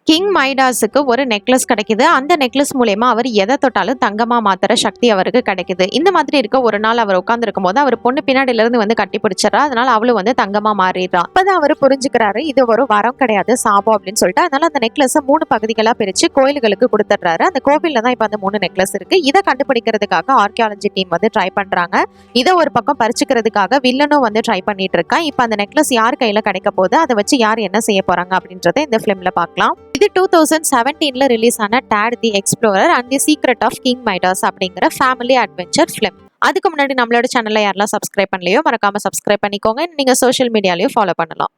King மைடாஸுக்கு ஒரு necklace கிடைக்குது. அந்த நெக்லஸ் மூலியமா அவர் எதை தொட்டாலும் தங்கமா மாத்துற சக்தி அவருக்கு கிடைக்குது. இந்த மாதிரி இருக்க ஒரு நாள் அவர் உட்கார்ந்துருக்கும் போது அவர் பொண்ணு பின்னாடில இருந்து வந்து கட்டி பிடிச்சிடறா. அதனால அவளும் வந்து தங்கமா மாறிடுறா. அப்பதான் அவர் புரிஞ்சுக்கிறாரு இது ஒரு வரம் கிடையாது சாபம் அப்படின்னு சொல்லிட்டு. அதனால அந்த நெக்லஸ் 3 பகுதிகளா பிரிச்சு கோயில்களுக்கு கொடுத்துடுறாரு. அந்த கோவில்ல தான் இப்ப அந்த 3 நெக்லஸ் இருக்கு. இதை கண்டுபிடிக்கிறதுக்காக ஆர்கியாலஜி டீம் வந்து ட்ரை பண்றாங்க. இதை ஒரு பக்கம் பறிச்சுக்கிறதுக்காக வில்லனும் வந்து ட்ரை பண்ணிட்டு இருக்கா. இப்ப அந்த நெக்லஸ் யார் கையில கிடைக்க போகுது, அதை வச்சு யார் என்ன செய்ய போறாங்க அப்படின்றத இந்த பிலிம்ல பார்க்கலாம். இது 2017ல ரிலீஸ் ஆன Tad the Explorer and the Secret of King Midas அப்படிங்கிற ஃபேமிலி அட்வென்ச்சர் ஃபிலிம். அதுக்கு முன்னாடி நம்மளோட சேனல்ல யாரெல்லாம் சப்ஸ்கிரைப் பண்ணலையோ மறக்காம சப்ஸ்கிரைப் பண்ணிக்கோங்க. நீங்க சோஷியல் மீடியாலயும் ஃபாலோ பண்ணலாம்.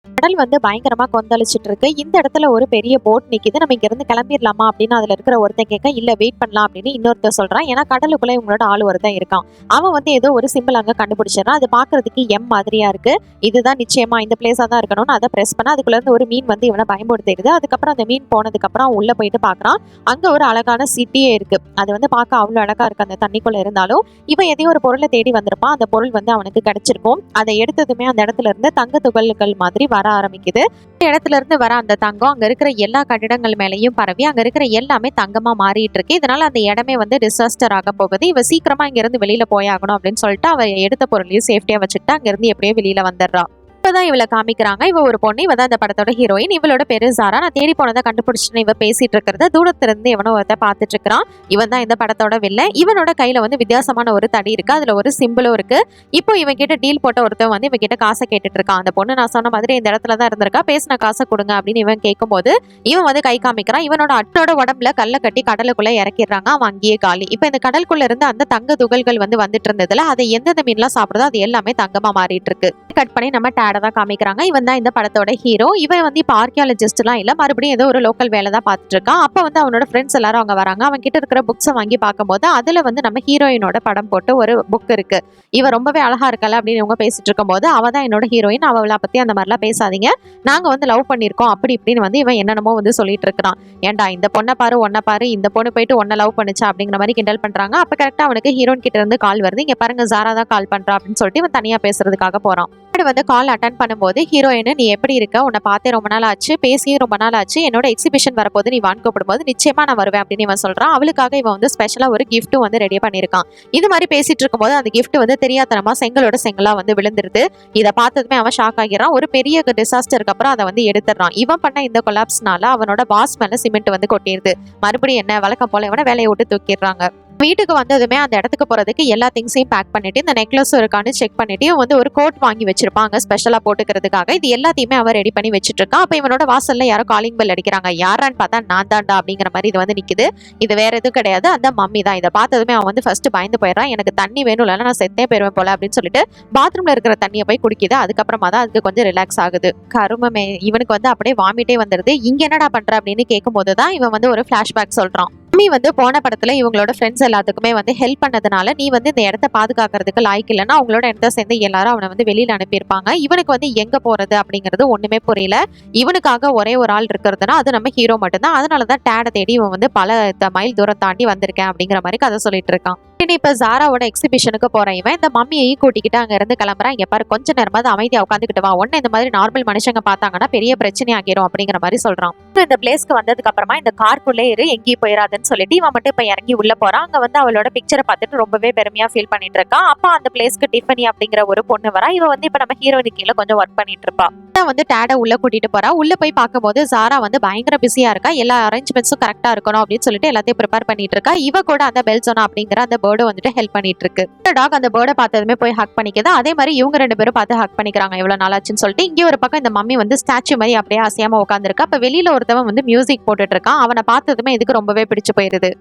கடல் வந்து பயங்கரமா கொந்தளிச்சிட்டு இருக்கு. இந்த இடத்துல ஒரு பெரிய போட் நிக்குது. நம்ம இங்க இருந்து கிளம்பிடலாமா அப்படின்னு அதுல இருக்கிற ஒருத்தன் கேட்க, இல்ல வெயிட் பண்ணலாம் அப்படின்னு இன்னொருத்தர் சொல்றான். ஏன்னா கடலுக்குள்ள இவங்களோட ஆள் ஒருத்தன் இருக்கான். அவன் வந்து ஏதோ ஒரு சிம்பிள் அங்க கண்டுபிடிச்சிடறான். அது பாக்குறதுக்கு எம் மாதிரியா இருக்கு. இதுதான் நிச்சயமா இந்த பிளேஸா தான் இருக்கணும்னு அதை பிரஸ் பண்ண அதுக்குள்ள இருந்து ஒரு மீன் வந்து இவனை பயன்படுத்திடுது. அதுக்கப்புறம் அந்த மீன் போனதுக்கு அப்புறம் உள்ள போயிட்டு பாக்குறான். அங்க ஒரு அழகான சிட்டியே இருக்கு. அது வந்து பார்க்க அவ்வளவு அழகா இருக்கு. அந்த தண்ணிக்குள்ள இருந்தாலும் இவன் எதையும் ஒரு பொருளை தேடி வந்திருப்பான். அந்த பொருள் வந்து அவனுக்கு கிடைச்சிருக்கும். அதை எடுத்ததுமே அந்த இடத்துல இருந்து தங்க துகள்கள் மாதிரி வர ஆரம்பிக்குது. இந்த இடத்துல இருந்து வர அந்த தங்கம் அங்க இருக்கிற எல்லா கட்டிடங்கள் மேலையும் பரவி அங்க இருக்கிற எல்லாமே தங்கமா மாறிட்டு இருக்கு. இதனால அந்த இடமே வந்து டிசாஸ்டர் ஆக போகுது. இவ சீக்கிரமா இங்க இருந்து வெளியில போயாகணும் அப்படின்னு சொல்லிட்டு அவ எடுத்த பொருளையும் சேஃப்டியா வச்சுட்டு அங்க இருந்து எப்படியோ வெளியில வந்துடுறா. இப்பதான் இவளை காமிக்கிறாங்க. இவ ஒரு பொண்ணு. இவ தான் இந்த படத்தோட ஹீரோயின். இவளோட பேரு ஜாரா. நான் தேடி போனதை கண்டுபிடிச்சுன்னு இவ பேசிட்டு இருக்கிறத தூரத்துல இருந்து இவனை ஒருத்த பாத்துட்டு இருக்கிறான். இவன் தான் இந்த படத்தோட வில்ல. இவனோட கையில வந்து வித்தியாசமான ஒரு தடி இருக்கு. அதுல ஒரு சிம்பிளும் இருக்கு. இப்போ இவன் கிட்ட டீல் போட்ட ஒருத்தன் வந்து இவன் கிட்ட காசை கேட்டுட்டு இருக்கான். அந்த பொண்ணு நான் சொன்ன மாதிரி இந்த இடத்துல தான் இருந்திருக்கா, பேசின காசை கொடுங்க அப்படின்னு இவன் கேட்கும் போது இவன் வந்து கை காமிக்கிறான். இவனோட அட்டோட உடம்புல கல்ல கட்டி கடலுக்குள்ள இறக்கிடுறாங்க. அவன் அங்கேயே காலி. இப்ப இந்த கடலுக்குள்ள இருந்து அந்த தங்க துகள்கள் வந்து வந்துட்டு இருந்ததுல அதை எந்தெந்த மீன்லாம் சாப்பிடுதோ அது எல்லாமே தங்கமா மாறிட்டு இருக்கு. கட் பண்ணி நம்ம டேட தான் காமிக்கிறாங்க. இவன் தான் இந்த படத்தோட ஹீரோ. இவன் வந்து இப்ப ஆர்கியாலஜிஸ்ட் எல்லாம் இல்ல, மறுபடியும் ஏதோ ஒரு லோக்கல் வேலை தான் பார்த்துட்டு இருக்கான். அப்ப வந்து அவனோட ஃப்ரெண்ட்ஸ் எல்லாரும் அவங்க வராங்க. அவன் கிட்ட இருக்கிற புக்ஸை வாங்கி பார்க்கும்போது அதுல வந்து நம்ம ஹீரோயினோட படம் போட்டு ஒரு புக் இருக்கு. இவ ரொம்பவே அழகா இருக்கல அப்படின்னு இவங்க பேசிட்டு இருக்கும் போது அவ தான் என்னோட ஹீரோயின், அவளை பத்தி அந்த மாதிரிலாம் பேசாதீங்க, நாங்க வந்து லவ் பண்ணிருக்கோம் அப்படி இப்படின்னு வந்து இவன் என்னென்னமோ வந்து சொல்லிட்டு இருக்கிறான். ஏன்டா இந்த பொண்ணை பாரு ஒன்ன பாரு, இந்த பொண்ணு போயிட்டு ஒன்ன லவ் பண்ணுச்சா அப்படிங்கிற மாதிரி கிண்டல் பண்றாங்க. அப்ப கரெக்டா அவனுக்கு ஹீரோயின் கிட்ட இருந்து கால் வருது. இங்க பாருங்க ஜாரா தான் கால் பண்றா அப்படின்னு சொல்லிட்டு இவன் தனியா பேசுறதுக்காக போறான். வந்து கால் அட்டன் பண்ணும்போது ஹீரோயின், நீ எப்படி இருக்க, உன்னை பார்த்தே ரொம்ப நாள் ஆச்சு, பேசியும் ரொம்ப நாள் ஆச்சு, என்னோட எக்ஸிபிஷன் வரப்போது நீ வான் கூப்பிடும்போது நிச்சயமா நான் வருவேன் அப்படின்னு இவன் சொல்றான். அவளுக்காக இவன் வந்து ஸ்பெஷலா ஒரு கிஃப்ட்டும் வந்து ரெடி பண்ணிருக்கான். இது மாதிரி பேசிட்டு இருக்கும்போது அந்த கிஃப்ட் வந்து தெரியாதனமா செங்கலோட செங்கலா வந்து விழுந்துருது. இதை பார்த்ததுமே அவன் ஷாக் ஆகிறான். ஒரு பெரிய டிசாஸ்டருக்கு அப்புறம் அதை வந்து எடுத்துடுறான். இவன் பண்ண இந்த கொலாப்ஸ்னால அவனோட பாஸ் மேல சிமெண்ட் வந்து கொட்டிடுது. மறுபடியும் என்ன வழக்கம் போல இவனை வேலையை விட்டு தூக்கிடுறாங்க. வீட்டுக்கு வந்ததுமே அந்த இடத்துக்கு போறதுக்கு எல்லா திங்ஸையும் பேக் பண்ணிட்டு இந்த நெக்லஸும் இருக்கான்னு செக் பண்ணிட்டு இவன் வந்து ஒரு கோட் வாங்கி வச்சிருப்பாங்க ஸ்பெஷலா போட்டுக்கிறதுக்காக. இது எல்லாத்தையுமே அவன் ரெடி பண்ணி வச்சுட்டு இருக்கான். அப்ப இவனோட வாசல்ல யாரோ காலிங் பெல் அடிக்கிறாங்க. யாரான்னு பார்த்தா நான் தாண்டா அப்படிங்கிற மாதிரி இது வந்து நிக்குது. இது வேற எதுவும் கிடையாது, அந்த மம்மி தான். இதை பார்த்ததுமே அவன் வந்து ஃபர்ஸ்ட் பயந்து போயிடறான். எனக்கு தண்ணி வேணும், இல்லைன்னா நான் செத்தே போயிருவேன் போல அப்படின்னு சொல்லிட்டு பாத்ரூம்ல இருக்கிற தண்ணியை போய் குடிக்குது. அதுக்கப்புறமா தான் அதுக்கு கொஞ்சம் ரிலாக்ஸ் ஆகுது. கருமமே, இவனுக்கு வந்து அப்படியே வாமிட்டே வந்துருது. இங்க என்னடா பண்ற அப்படின்னு கேட்கும் போதுதான் இவன் வந்து ஒரு பிளாஷ்பேக் சொல்றான். மம்மி வந்து போன படத்துல இவங்களோட ஃப்ரெண்ட்ஸ் எல்லாத்துக்குமே வந்து ஹெல்ப் பண்ணதுனால நீ வந்து இந்த இடத்த பாதுகாக்கிறதுக்கு லாய்க்கு இல்லைன்னா அவங்களோட இடத்த சேர்ந்து எல்லாரும் அவனை வந்து வெளியில அனுப்பியிருப்பாங்க. இவனுக்கு வந்து எங்க போறது அப்படிங்கிறது ஒண்ணுமே புரியல. இவனுக்காக ஒரே ஒரு ஆள் இருக்கிறதுனா அது நம்ம ஹீரோ மட்டும்தான். அதனாலதான் டேட தேடி இவன் வந்து பல மைல் தூரம் தாண்டி வந்திருக்கேன் அப்படிங்கிற மாதிரி கதை சொல்லிட்டு இருக்கான். இப்ப ஜாராவோட எக்ஸிபிஷனுக்கு போறேன். இவன் இந்த மம்மியையும் கூட்டிக்கிட்டு அங்க இருந்து கிளம்புறான். இங்க பாரு, கொஞ்ச நேரமாவது அமைதியா உட்காந்துக்கிட்டு வா, ஒன்னு இந்த மாதிரி நார்மல் மனுஷங்க பார்த்தாங்கன்னா பெரிய பிரச்சனை ஆகிரும் அப்படிங்கிற மாதிரி சொல்றான். இந்த பிளேஸ்க்கு வந்ததுக்கு அப்புறமா இந்த கார்க்குள்ளே இரு, எங்கேயும் போயிடாதுன்னு சொல்லிட்டு இவன் மட்டும் இப்ப இறங்கி உள்ள போறான். அங்க வந்து அவளோட பிக்சரை பார்த்துட்டு ரொம்பவே பெருமையா ஃபீல் பண்ணிட்டு இருக்கான். அப்ப அந்த பிளேஸ்க்கு டிஃபனி அப்படிங்கிற ஒரு பொண்ணு வரா. இவ வந்து இப்ப நம்ம ஹீரோயினுக்கு கீழே கொஞ்சம் ஒர்க் பண்ணிட்டு இருப்பா. வந்து டேட உள்ள கூட்டிட்டு போறா. உள்ள போய் பார்க்கும்போது ஜாரா வந்து பயங்கர பிஸியா இருக்கா. எல்லா அரேஞ்ச்மெண்ட்ஸும் கரெக்டா இருக்கணும் அப்படின்னு சொல்லிட்டு எல்லாத்தையும் ப்ரிப்பேர் பண்ணிட்டு இருக்கா. இவ கூட அந்த பெல்சோனா அப்படிங்கிற அந்த பேர்டு வந்துட்டு ஹெல்ப் பண்ணிட்டு இருக்கு. டாக் அந்த பேர்டை பார்த்ததுமே போய் ஹக் பண்ணிக்குது. அதே மாதிரி இவங்க ரெண்டு பேரும் பார்த்து ஹக் பண்ணிக்கிறாங்க. எவ்வளவு நாளாச்சுன்னு சொல்லிட்டு இங்கே ஒரு பக்கம் இந்த மம்மி வந்து ஸ்டாச்சு மாதிரி அப்படியே அசையாம உட்காந்துருக்கா. அப்ப வெளியில ஒருத்தவன் வந்து மியூசிக் போட்டுட்டு இருக்கான். அவனை பார்த்ததுமே இதுக்கு ரொம்பவே பிடிச்சு போயிருது.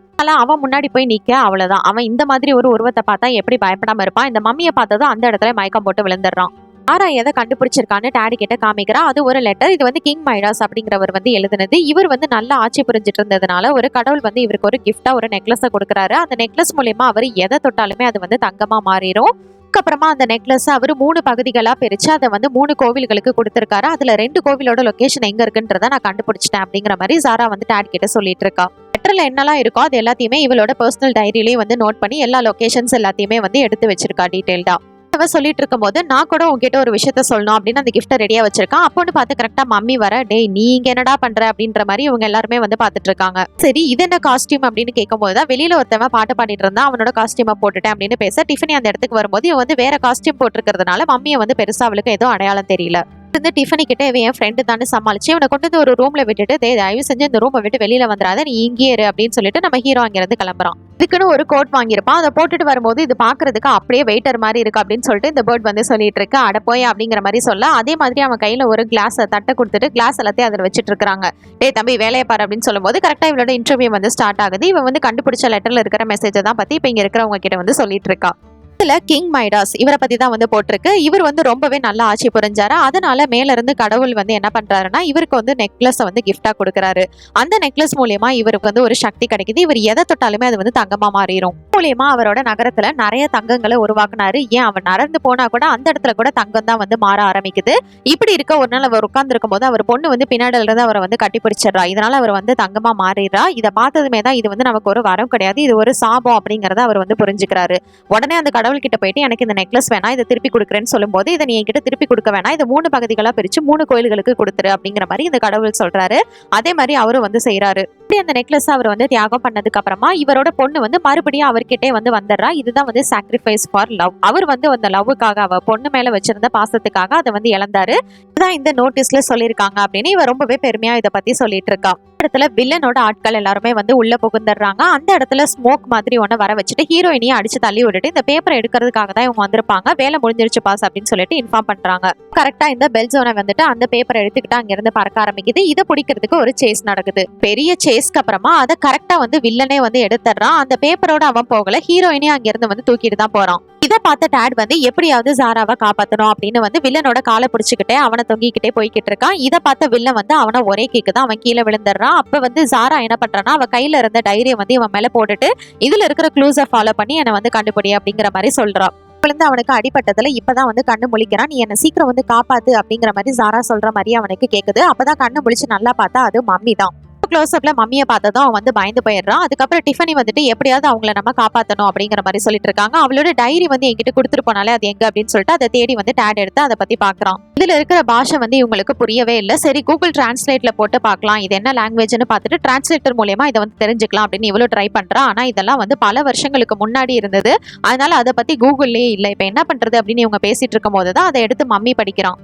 அவன் முன்னாடி போய் நிக்க, அவ்வளவுதான். அவன் இந்த மாதிரி ஒரு உருவத்தை பார்த்தா எப்படி பயப்படாம இருப்பான். இந்த மம்மியை பார்த்ததும் அந்த இடத்துல மயக்கம் போட்டு விழுந்துடுறான். ஆரா எதை கண்டுபிடிச்சிருக்கான்னு டாடி கிட்ட காமிக்கிறா. அது ஒரு லெட்டர். இது வந்து கிங் மைடாஸ் அப்படிங்கிறவர் வந்து எழுதுனது. இவர் வந்து நல்லா ஆட்சி புரிஞ்சிட்டு இருந்ததுனால ஒரு கடவுள் வந்து இவருக்கு ஒரு கிஃப்டா ஒரு நெக்லஸை கொடுக்குறாரு. அந்த நெக்லஸ் மூலியமா அவர் எதை தொட்டாலுமே அது வந்து தங்கமா மாறிடும். அதுக்கப்புறமா அந்த நெக்லஸ் அவர் 3 பகுதிகளா பிரிச்சு அதை வந்து 3 கோவில்களுக்கு கொடுத்திருக்காரு. அதுல 2 கோவிலோட லொகேஷன் எங்க இருக்குன்றத நான் கண்டுபிடிச்சிட்டேன் அப்படிங்கிற மாதிரி ஜாரா வந்து டாடி கிட்ட சொல்லிட்டு இருக்கா. லெட்டர்ல என்னெல்லாம் இருக்கோ அது எல்லாத்தையுமே இவளோட பர்சனல் டைரியிலேயே வந்து நோட் பண்ணி எல்லா லொகேஷன்ஸ் எல்லாத்தையுமே வந்து எடுத்து வச்சிருக்கா டீடைல்டா. அவ சொல்லிட்டு இருக்கும்போது நான் கூட உங்ககிட்ட ஒரு விஷயத்த சொல்லணும் அப்படின்னு அந்த கிஃப்ட்டை ரெடியா வச்சிருக்கான். அப்போன்னு பார்த்து கரெக்டா மம்மி வர, டேய் நீ இங்க என்னடா பண்ற அப்படின்ற மாதிரி இவங்க எல்லாருமே வந்து பாத்துட்டு இருக்காங்க. சரி இது என்ன காஸ்டியூம் அப்படின்னு கேட்கும்போது தான் வெளியில ஒருத்தவன் பாட்டு பாடிட்டு இருந்தா அவனோட காஸ்டியூமை போட்டுட்டேன் அப்படின்னு பேச டிஃபனி அந்த இடத்துக்கு வரும்போது இவன் வந்து வேற காஸ்டியூம் போட்டிருக்கிறதுனால மம்மியை வந்து பெருசா அவளுக்கு எதுவும் அடையாளம் தெரியல. டிஃபனி கிட்ட இவன் என் ஃப்ரெண்டு தானே சமாளிச்சு இவனை கொண்டு வந்து ஒரு ரூம்ல விட்டுட்டு தயவு செஞ்சு இந்த ரூமை விட்டு வெளியில வந்துடாத, நீ இங்கே இரு அப்படின்னு சொல்லிட்டு நம்ம ஹீரோ அங்கிருந்து கிளம்புறான். இதுக்குன்னு ஒரு கோட் வாங்கியிருப்பான். அதை போட்டுட்டு வரும்போது இது பாக்குறதுக்கு அப்படியே வெயிட்டர் மாதிரி இருக்கு அப்படின்னு சொல்லிட்டு இந்த பேர்ட் வந்து சொல்லிட்டு இருக்கு. அட போய் அப்படிங்கிற மாதிரி சொல்ல அதே மாதிரி அவன் கையில ஒரு கிளாஸ் தட்டை கொடுத்துட்டு கிளாஸ் எல்லாத்தையும் அதில் வச்சுட்டு இருக்காங்க. டேய் தம்பி வேலையை பாரு அப்படின்னு சொல்லும்போது கரெக்டா இவளோட இன்டர்வியூ வந்து ஸ்டார்ட் ஆகுது. இவன் வந்து கண்டுபிடிச்ச லெட்டர்ல இருக்கிற மெசேஜை தான் பத்தி இப்ப இங்க இருக்கிறவங்க கிட்ட வந்து சொல்லிட்டு இருக்கா. கிங் மைடாஸ் இவரை பத்தி தான் வந்து போட்டிருக்கு. இவர் வந்து ரொம்பவே நல்லா ஆட்சி புரிஞ்சாரு. அதனால மேல இருந்து கடவுள் வந்து என்ன பண்றாருன்னா இவருக்கு வந்து நெக்லஸ் வந்து கிஃப்டா கொடுக்குறாரு. அந்த நெக்லஸ் மூலியமா இவருக்கு வந்து ஒரு சக்தி கிடைக்குது. இவர் எதை தொட்டாலுமே அது வந்து தங்கமா மாறிடும். மூலியமா அவரோட நகரத்துல நிறைய தங்கங்களை உருவாக்குனாரு. ஏன் அவன் நடந்து போனா கூட அந்த இடத்துல கூட தங்கம் தான் வந்து மாற ஆரம்பிக்குது. இப்படி இருக்க ஒரு நாள் அவர் உட்கார்ந்து இருக்கும் போது அவர் பொண்ணு வந்து பின்னாடில இருந்து அவரை வந்து கட்டிப்பிடிச்சிடறா. இதனால அவர் வந்து தங்கமா மாறிடுறா. இதை பார்த்ததுமே தான் இது வந்து நமக்கு ஒரு வரம் கிடையாது, இது ஒரு சாபம் அப்படிங்கறத அவர் வந்து புரிஞ்சுக்கிறாரு. உடனே அந்த கடவுள் கிட்ட போயிட்டு எனக்கு இந்த நெக்லஸ் வேணா, இதை திருப்பி கொடுக்குறேன்னு சொல்லும்போது இதை நீ என்கிட்ட திருப்பி கொடுக்க வேணாம், இதை 3 பகுதிகளா பிரிச்சு 3 கோயில்களுக்கு கொடுத்துரு அப்படிங்கிற மாதிரி இந்த கடவுள் சொல்றாரு. அதே மாதிரி அவரும் வந்து செய்யறாரு. அந்த நெக்லஸ் அவர் வந்து தியாகம் பண்ணதுக்கு அப்புறமா இவரோட பொண்ணு வந்து மறுபடியும் அவர்கிட்டே வந்து வந்துடுறா. இதுதான் வந்து சாக்ரிஃபைஸ் ஃபார் லவ். அவர் வந்து அந்த லவ்வுக்காக அவ பொண்ணு மேல வச்சிருந்த பாசத்துக்காக அதை வந்து இழந்தாரு. இதுதான் இந்த நோட்டீஸ்ல சொல்லியிருக்காங்க அப்படின்னு இவ ரொம்பவே பெருமையா இதை பத்தி சொல்லிட்டு இருக்கா. இடத்துல வில்லனோட ஆட்கள் எல்லாருமே வந்து உள்ள புகுந்துடுறாங்க. அந்த இடத்துல ஸ்மோக் மாதிரி ஒண்ணு வர வச்சுட்டு ஹீரோயினியை அடிச்சு தள்ளி விட்டுட்டு இந்த பேப்பரை எடுக்கிறதுக்காக தான் இவங்க வந்திருப்பாங்க, வேலை முடிஞ்சிருச்சு பாஸ் அப்படின்னு சொல்லிட்டு இன்ஃபார்ம் பண்றாங்க. கரெக்டா இந்த பெல்ஜோனை வந்துட்டு அந்த பேப்பரை எடுத்துக்கிட்டு அங்க இருந்து பறக்க ஆரம்பிக்குது. இதை பிடிக்கிறதுக்கு ஒரு சேஸ் நடக்குது. பெரிய சேஸ்க்கு அப்புறமா அதை கரெக்டா வந்து வில்லனே வந்து எடுத்துடுறான். அந்த பேப்பரோட அவன் போகல, ஹீரோயினே அங்க இருந்து வந்து தூக்கிட்டு தான் போறான். இதை பார்த்த டாட் வந்து எப்படியாவது ஜாராவை காப்பாத்தணும் அப்படின்னு வந்து வில்லனோட காலை பிடிச்சிக்கிட்டே அவனை தொங்கிக்கிட்டே போய்கிட்டு இருக்கான். இதை பார்த்த வில்லன் வந்து அவனை ஒரே கேக்கு தான் அவன் கீழே விழுந்துடுறான். அப்ப வந்து ஜாரா என்ன பண்றான்னா அவ கையில இருந்த டைரியை வந்து இவன் மேல போட்டுட்டு இதுல இருக்கிற க்ளூஸை ஃபாலோ பண்ணி என்னை வந்து கண்டுபிடி அப்படிங்கிற மாதிரி சொல்றான். விழுந்து அவனுக்கு அடிப்பட்டதுல இப்பதான் வந்து கண்ணு முழிக்கிறான். நீ என்ன சீக்கிரம் வந்து காப்பாத்து அப்படிங்கிற மாதிரி ஜாரா சொல்ற மாதிரி அவனுக்கு கேக்குது. அப்பதான் கண்ணு முழிச்சு நல்லா பார்த்தா அது மம்மி தான். க்ளோஸ்அப்ல மம்மியை பார்த்ததும் அவன் வந்து பயந்து போயிடுறான். அதுக்கப்புறம் டிஃபனி வந்துட்டு எப்படியாவது அவங்கள நம்ம காப்பாற்றணும் அப்படிங்கிற மாதிரி சொல்லிட்டு இருக்காங்க. அவளோட டைரி வந்து என்கிட்ட கொடுத்துட்டு போனாலே அது எங்க அப்படின்னு சொல்லிட்டு அதை தேடி வந்து டேட் எடுத்து அதை பத்தி பாக்குறான். இதுல இருக்கிற பாஷை வந்து இவங்களுக்கு புரியவே இல்லை. சரி கூகுள் டிரான்ஸ்லேட்ல போட்டு பார்க்கலாம் இது என்ன லாங்குவேஜ்னு பார்த்துட்டு டிரான்ஸ்லேட்டர் மூலியமா இதை வந்து தெரிஞ்சுக்கலாம் அப்படின்னு இவ்வளவு ட்ரை பண்றான். ஆனா இதெல்லாம் வந்து பல வருஷங்களுக்கு முன்னாடி இருந்தது, அதனால அதை பத்தி கூகுள்லயே இல்லை. இப்ப என்ன பண்றது அப்படின்னு இவங்க பேசிட்டு இருக்கும் போதுதான் அதை எடுத்து மம்மி படிக்கிறான்.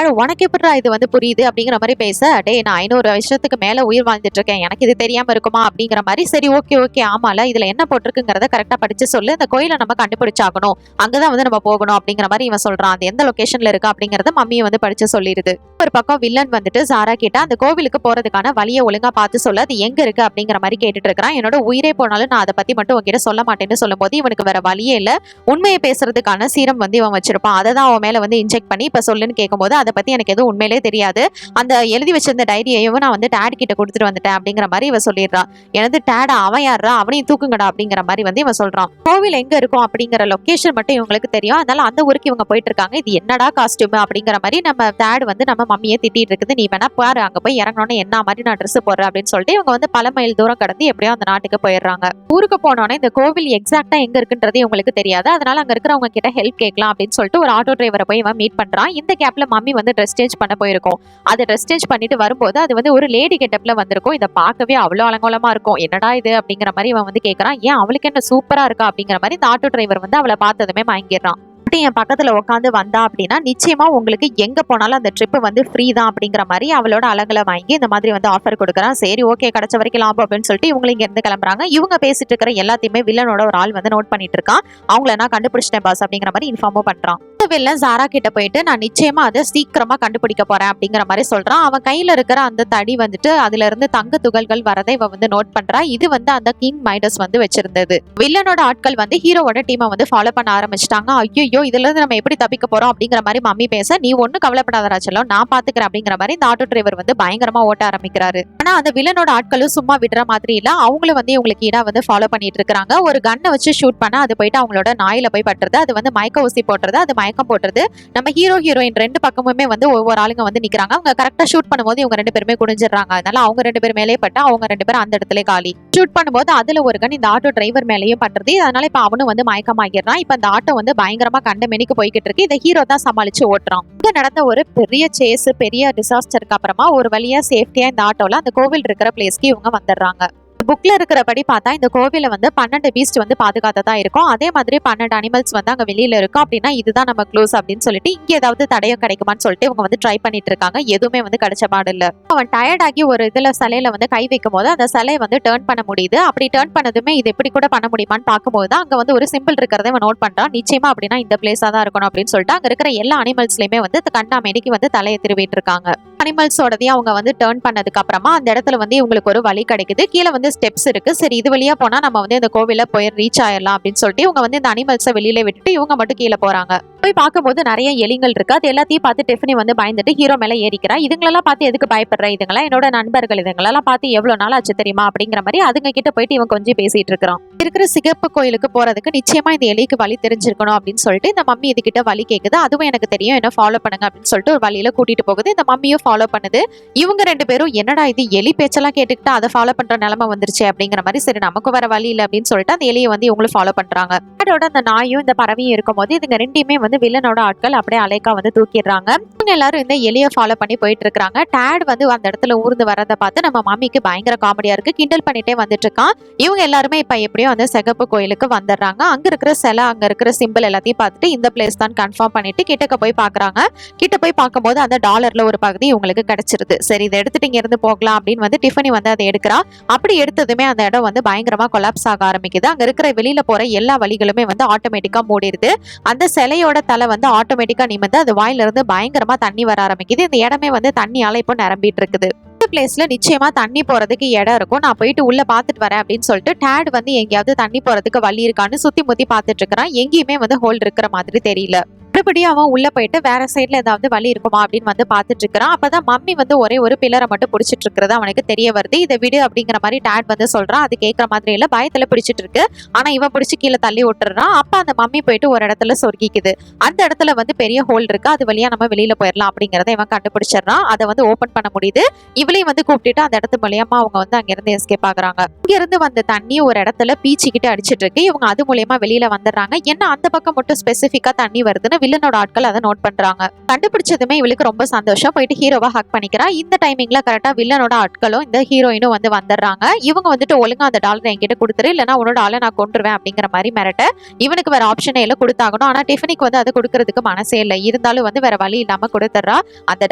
உனக்கு எப்படிடா இது வந்து புரியுது அப்படிங்கிற மாதிரி பேச, டே நான் 500 வருஷத்துக்கு மேல உயிர் வாழ்ந்துட்டு இருக்கேன், எனக்கு இது தெரியாம இருக்குமா அப்படிங்கிற மாதிரி. சரி ஓகே ஆமால இதுல என்ன போட்டிருக்குங்கிறத கரெக்டா படிச்சு சொல்லு, இந்த கோயிலை நம்ம கண்டுபிடிச்சாகணும், அங்கதான் வந்து நம்ம போகணும் அப்படிங்கிற மாதிரி இவன் சொல்றான். அது எந்த லொகேஷன்ல இருக்கு அப்படிங்கறத மம்மியை வந்து படிச்சு சொல்லிடுது. ஒரு பக்கம் வில்லன் வந்துட்டு சாரா கிட்ட அந்த கோவிலுக்கு போறதுக்கான வழியை ஒழுங்கா பார்த்து சொல்ல, அது எங்க இருக்கு அப்படிங்கிற மாதிரி கேட்டுட்டு இருக்கிறான். என்னோட உயிரே போனாலும் நான் அதை பத்தி மட்டும் உங்ககிட்ட சொல்ல மாட்டேன்னு சொல்லும் போது இவனுக்கு வேற வழியே இல்ல, உண்மையை பேசுறதுக்கான சீரம் வந்து இவன் வச்சிருப்பான். அதை தான் அவன் மேல வந்து இன்ஜெக்ட் பண்ணி இப்ப சொல்லுன்னு கேட்கும்போது அதை பத்தி எனக்கு எதுவும் உண்மையிலே தெரியாது, அந்த எழுதி வச்சிருந்த டைரியையும் நான் வந்து டேட் கிட்ட கொடுத்துட்டு வந்துட்டேன் அப்படிங்கிற மாதிரி இவன் சொல்லிடுறான். எனது டேடா அவன் யாரா, அவனையும் தூக்குங்கடா அப்படிங்கிற மாதிரி வந்து இவன் சொல்றான். கோவில் எங்க இருக்கும் அப்படிங்கிற லொகேஷன் மட்டும் இவங்களுக்கு தெரியும், அதனால அந்த ஊருக்கு இவங்க போயிட்டு இருக்காங்க. இது என்னடா காஸ்டியூம் அப்படிங்கிற மாதிரி நம்ம டேட் வந்து நம்ம மம்மியை திட்டிட்டு இருக்குது. நீ வேணா பாரு அங்க போய் இறங்கணும்னு என்ன மாதிரி நான் ட்ரெஸ் போடுறேன் அப்படின்னு சொல்லிட்டு இவங்க வந்து பல மைல் தூரம் கடந்து எப்படியோ அந்த நாட்டுக்கு போயிடுறாங்க. ஊருக்கு போனோன்னே இந்த கோவில் எக்ஸாக்டா எங்க இருக்குன்றது இவங்களுக்கு தெரியாது, அதனால அங்க இருக்கிறவங்க கிட்ட ஹெல்ப் கேட்கலாம் அப்படின்னு சொல்லிட்டு ஒரு ஆட்டோ டிரைவரை போய் இவன் மீட் பண்றான். இந்த கேப்ல மம்மி வந்து ட்ரெஸ் சேஞ்ச் பண்ண போயிருக்கும். அதை ட்ரெஸ் சேஞ்ச் பண்ணிட்டு வரும்போது அது வந்து ஒரு லேடி கெட்டப்ல வந்திருக்கும். இதை பார்க்கவே அவ்வளோ அலங்கோலமா இருக்கும். என்னடா இது அப்படிங்கிற மாதிரி இவன் வந்து கேட்கறான். ஏன் அவளுக்கு என்ன சூப்பரா இருக்கா அப்படிங்கிற மாதிரி இந்த ஆட்டோ டிரைவர் வந்து அவளை பார்த்ததுமே மயங்கிடுறான். என் பக்கத்துல உட்காந்து வந்தா அப்படின்னா நிச்சயமா உங்களுக்கு எங்க போனாலும் அந்த ட்ரிப் வந்து ஃப்ரீ தான் அப்படிங்கிற மாதிரி அவளோட அழகுல வாங்கி இந்த மாதிரி வந்து ஆஃபர் கொடுக்குறான். சரி ஓகே கிடைச்ச வரைக்கும் லாபம் அப்படின்னு சொல்லிட்டு இவங்க இங்க இருந்து கிளம்புறாங்க. இவங்க பேசிட்டு இருக்கிற எல்லாத்தையுமே வில்லனோட ஒரு ஆள் வந்து நோட் பண்ணிட்டு இருக்கான். அவங்கள நான் கண்டுபிடிச்சிட்டேன் பாஸ் அப்படிங்கிற மாதிரி இன்ஃபார்மும் பண்றான். வில்லன் சாரா கிட்ட போயிட்டு நான் நிச்சயமா அதை சீக்கிரமா கண்டுபிடிக்க போறேன் அப்படிங்கிற மாதிரி சொல்றான். அவன் கையில இருக்கிற அந்த தடி வந்துட்டு அதுல இருந்து தங்க துகள்கள் வரதை இவ வந்து நோட் பண்றா. இது வந்து அந்த கிங் மைடஸ் வந்து வச்சிருந்தது. வில்லனோட ஆட்கள் வந்து ஹீரோவோட டீமை வந்து ஃபாலோ பண்ண ஆரம்பிச்சிட்டாங்க. ஐயோ இதுல இருந்து நம்ம எப்படி தப்பிக்க போறோம் அப்படிங்கிற மாதிரி மம்மி பேச, நீ ஒண்ணு கவலைப்படாத ராச்சலம், நான் பாத்துக்கிறேன் அப்படிங்கிற மாதிரி இந்த ஆட்டோ டிரைவர் வந்து பயங்கரமா ஓட்ட ஆரம்பிக்கிறாரு. ஆனா அந்த வில்லனோட ஆட்களும் சும்மா விடுற மாதிரி இல்ல, அவங்களும் வந்து இவங்களுக்கு ஈடா வந்து ஃபாலோ பண்ணிட்டு இருக்காங்க. ஒரு கன்னை வச்சு ஷூட் பண்ண அது போயிட்டு அவங்களோட நாயில போய் பட்டுறது, அது வந்து மயக்க ஊசி போட்டுறது, அது மயக்கம் போட்டுருது. நம்ம ஹீரோ ஹீரோயின் 2 பக்கமுமே வந்து ஒவ்வொரு ஆளுங்க வந்து நிக்கிறாங்க. அவங்க கரெக்டா ஷூட் பண்ணும்போது இவங்க 2 பேருமே குனிஞ்சிடுறாங்க. அதனால அவங்க 2 பேர் மேலே பட்டு அவங்க 2 பேரும் அந்த இடத்துல காலி. ஷூட் பண்ணும்போது அதுல ஒரு கன் இந்த ஆட்டோ டிரைவர் மேலேயும் பட்டுருது. அதனால இப்ப அவனும் வந்து மயக்கமாகிடுறான். இப்ப அந்த ஆட்டோ வந்து பயங்கரமா கண்ட மெனிக்கு போய்கிட்டு இருக்கு. இதை ஹீரோ தான் சமாளிச்சு ஓட்டுறான். இங்க நடந்த ஒரு பெரிய சேஸ், பெரிய டிசாஸ்டருக்கு அப்புறமா ஒரு வழியா சேஃப்டியா இந்த ஆட்டோல அந்த கோவில் இருக்கிற பிளேஸ்க்கு இவங்க வந்துடுறாங்க. புக்ல இருக்கிறபடி பார்த்தா இந்த கோவில வந்து 12 பீஸ்ட் வந்து பாதுகாத்ததா இருக்கும். அதே மாதிரி 12 அனிமல்ஸ் வந்து அங்க வெளியில இருக்கும். அப்படின்னா இதுதான் நம்ம க்ளோஸ் அப்படின்னு சொல்லிட்டு இங்க ஏதாவது தடயம் கிடைக்குமான்னு சொல்லிட்டு இவங்க வந்து ட்ரை பண்ணிட்டு இருக்காங்க. எதுவுமே வந்து கிடைச்ச பாடு இல்ல. அவன் டயர்ட் ஆகி ஒரு இதுல சிலையில வந்து கை வைக்கும் போது அந்த சிலையை வந்து டேர்ன் பண்ண முடியுது. அப்படி டேர்ன் பண்ணதுமே இது எப்படி கூட பண்ண முடியுமான்னு பார்க்கும்போது அங்க வந்து ஒரு சிம்பிள் இருக்கிறத இவன் நோட் பண்றான். நிச்சயமா அப்படின்னா இந்த பிளேஸா தான் இருக்கணும் அப்படின்னு சொல்லிட்டு அங்க இருக்கிற எல்லா அனிமல்ஸ்லயுமே வந்து கண்ணாமேனிக்கு வந்து தலையை திருவிட்டு இருக்காங்க. அனிமல்ஸோடதையும் அவங்க வந்து டேர்ன் பண்ணதுக்கு அப்புறமா அந்த இடத்துல வந்து இவங்களுக்கு ஒரு வழி கிடைக்குது. கீழே வந்து ஸ்டெப்ஸ் இருக்கு. சரி இது வழியா போனா நம்ம வந்து இந்த கோவில போய் ரீச் ஆயிடலாம் அப்படின்னு சொல்லிட்டு இவங்க வந்து இந்த அனிமல்ஸை வெளியில விட்டுட்டு இவங்க மட்டும் கீழே போறாங்க. போய் பார்க்கும்போது நிறைய எலிகள் இருக்கு. அது எல்லாத்தையும் பார்த்து டெஃபினி வந்து பயந்துட்டு ஹீரோ மேல ஏறிக்கிறா. இதுங்களெல்லாம் பார்த்து எதுக்கு பயப்படுற, இதுங்களா என்னோட நண்பர்கள், இதுங்களெல்லாம் பார்த்து எவ்வளவு நாள் ஆச்சு தெரியுமா அப்படிங்கிற மாதிரி அதுங்க கிட்ட போயிட்டு இவன் கொஞ்சம் பேசிட்டு இருக்கிறான். இருக்கிற சிகப்பு கோயிலுக்கு போறதுக்கு நிச்சயமா இந்த எலிக்கு வழி தெரிஞ்சிருக்கணும் அப்படின்னு சொல்லிட்டு இந்த மம்மி இது கிட்ட வழி கேக்குது. அதுவும் எனக்கு தெரியும், என்ன ஃபாலோ பண்ணுங்க அப்படின்னு சொல்லிட்டு ஒரு வழியில கூட்டிட்டு போகுது. இந்த மம்மியும் ஃபாலோ பண்ணுது. இவங்க 2 பேரும் என்னடா இது எலி பேச்செல்லாம் கேட்டுக்கிட்டு அதை ஃபாலோ பண்ற நிலைமை வந்துருச்சு அப்படிங்கிற மாதிரி சரி நமக்கு வர வழி இல்லை அப்படின்னு சொல்லிட்டு அந்த எலியை வந்து இவங்களும் ஃபாலோ பண்றாங்க. அதோட அந்த நாயும் இந்த பறவையும் இருக்கும்போது இதுங்க 2மே வந்து வில்லனோட ஆட்கள் அப்படியே அலைக்கா வந்து தூக்கிடுறாங்க. இவங்க எல்லாரும் இந்த எலியை ஃபாலோ பண்ணி போயிட்டு இருக்காங்க. டேட் வந்து அந்த இடத்துல ஊர்ந்து வரதை பார்த்து நம்ம மம்மிக்கு பயங்கர காமெடியா இருக்கு. கிண்டல் பண்ணிட்டே வந்துட்டு இருக்கான். இவங்க எல்லாருமே இப்ப எப்படியோ அந்த சிகப்பு கோயிலுக்கு வந்துடுறாங்க. அங்க இருக்கிற சிலை, அங்க இருக்கிற சிம்பிள் எல்லாத்தையும் பார்த்துட்டு இந்த பிளேஸ் தான் கன்ஃபார்ம் பண்ணிட்டு கிட்டக்க போய் பாக்குறாங்க. கிட்ட போய் பார்க்கும்போது அந்த டாலர்ல ஒரு பகுதி இவங்களுக்கு கிடைச்சிருது. சரி இதை எடுத்துட்டு இங்க இருந்து போகலாம் அப்படின்னு வந்து டிஃபனி வந்து அதை எடுக்கிறா. அப்படி எடுத்ததுமே அந்த இடம் வந்து பயங்கரமா கொலாப்ஸ் ஆக ஆரம்பிக்குது. அங்க இருக்கிற வெளியில போற எல்லா வழிகளுமே வந்து ஆட்டோமேட்டிக்கா மூடிடுது. அந்த சிலையோட தலை வந்து ஆட்டோமேட்டிக்கா நிமிர்ந்து அது வாயில இருந்து பயங்கரமா தண்ணி வர ஆரம்பிக்குது. இந்த இடமே வந்து தண்ணியால இப்போ நிரம்பிட்டு இருக்குது. பிளேஸ்ல நிச்சயமா தண்ணி போறதுக்கு இடம் இருக்கும். நான் போயிட்டு உள்ள பாத்துட்டு வரேன் அப்படின்னு சொல்லிட்டு டேட் வந்து எங்கேயாவது தண்ணி போறதுக்கு வழி இருக்கான்னு சுத்தி முத்தி பாத்துட்டு இருக்கிறான். எங்கேயுமே வந்து ஹோல் இருக்கிற மாதிரி தெரியல. மறுபடியும் அவன் உள்ள போயிட்டு வேற சைட்ல ஏதாவது வழி இருக்குமா அப்படின்னு வந்து பாத்துட்டு இருக்கிறான். அப்பதான் மம்மி வந்து ஒரே ஒரு பில்லரை மட்டும் பிடிச்சிட்டு இருக்கிறது அவனுக்கு தெரிய வருது. இதை விடு அப்படிங்கிற மாதிரி டேட் வந்து சொல்றான். அது கேட்கற மாதிரி இல்ல, பயத்துல பிடிச்சிட்டு இருக்கு. ஆனா இவன் பிடிச்சி கீழே தள்ளி விட்டுறான். அப்ப அந்த மம்மி போயிட்டு ஒரு இடத்துல சொர்க்கிக்குது. அந்த இடத்துல வந்து பெரிய ஹோல் இருக்கு. அது வழியா நம்ம வெளியில போயிடலாம் அப்படிங்கறத இவன் கண்டுபிடிச்சிடறான். அதை வந்து ஓபன் பண்ண முடியுது. இவளையும் வந்து கூப்பிட்டுட்டு அந்த இடத்து மூலியமா அவங்க வந்து அங்கிருந்து எஸ்கேப் ஆகுறாங்க. இங்க இருந்து வந்த தண்ணி ஒரு இடத்துல பீச்சிக்கிட்டு அடிச்சிட்டு இருக்கு. இவங்க அது மூலியமா வெளியில வந்துடுறாங்க. என்ன அந்த பக்கம் மட்டும் ஸ்பெசிபிக்கா தண்ணி வருதுன்னு வில்லனோட ஆட்கள் அதை நோட் பண்றாங்க. கண்டுபிடிச்சதுமே இவளுக்கு ரொம்ப சந்தோஷம். போயிட்டு ஹீரோவா ஹக் பண்ணிக்கிறா. இந்த டைமிங்ல கரெக்டா வில்லனோட ஆட்களும் இந்த ஹீரோயினும் வந்து வந்துடுறாங்க. இவங்க வந்துட்டு ஒழுங்கா அந்த டாலர் என்கிட்ட கொடுத்துரு, இல்லைன்னா உன்னோட ஆளை நான் கொண்டுருவேன் அப்படிங்கிற மாதிரி மிரட்ட இவனுக்கு வேற ஆப்ஷனே இல்லை, கொடுத்தாகணும். ஆனா டிஃபனிக்கு வந்து அதை கொடுக்கறதுக்கு மனசே இல்லை. இருந்தாலும் வந்து வேற வழி இல்லாம கொடுத்துட்றா. அந்த